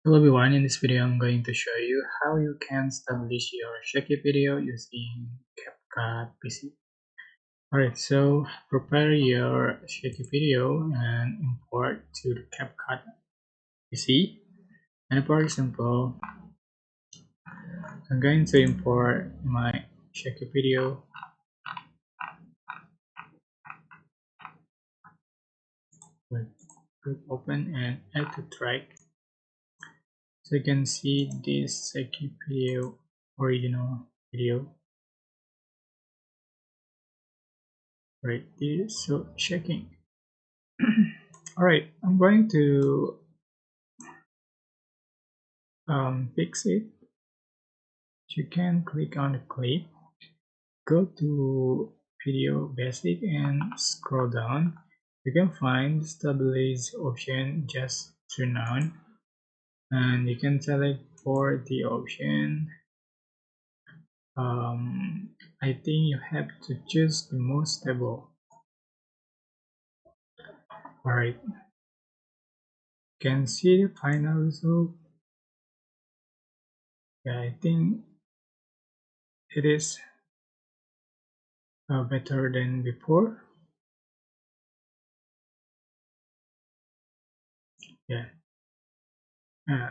Hello everyone, in this video I'm going to show you how you can establish your Shaky video using CapCut PC. Alright, so prepare your Shaky video and import to the CapCut PC. And for example, I'm going to import my Shaky video. Click open and add to track. So you can see this Shaky video, original video. Right, this is so shaking. Alright, I'm going to fix it. You can click on the clip, go to video basic and scroll down. You can find stabilize option, just turn on, and you can select for the option. I think you have to choose the most stable. Alright, you can see the final result. Yeah, I think it is better than before. Yeah, uh,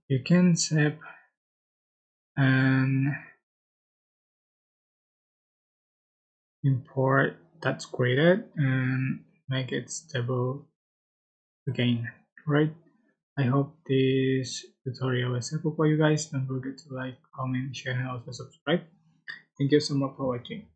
you can save and import that's created and make it stable again. Right, I hope this tutorial was helpful for you guys. Don't forget to like, comment, share, and also subscribe. Thank you so much for watching.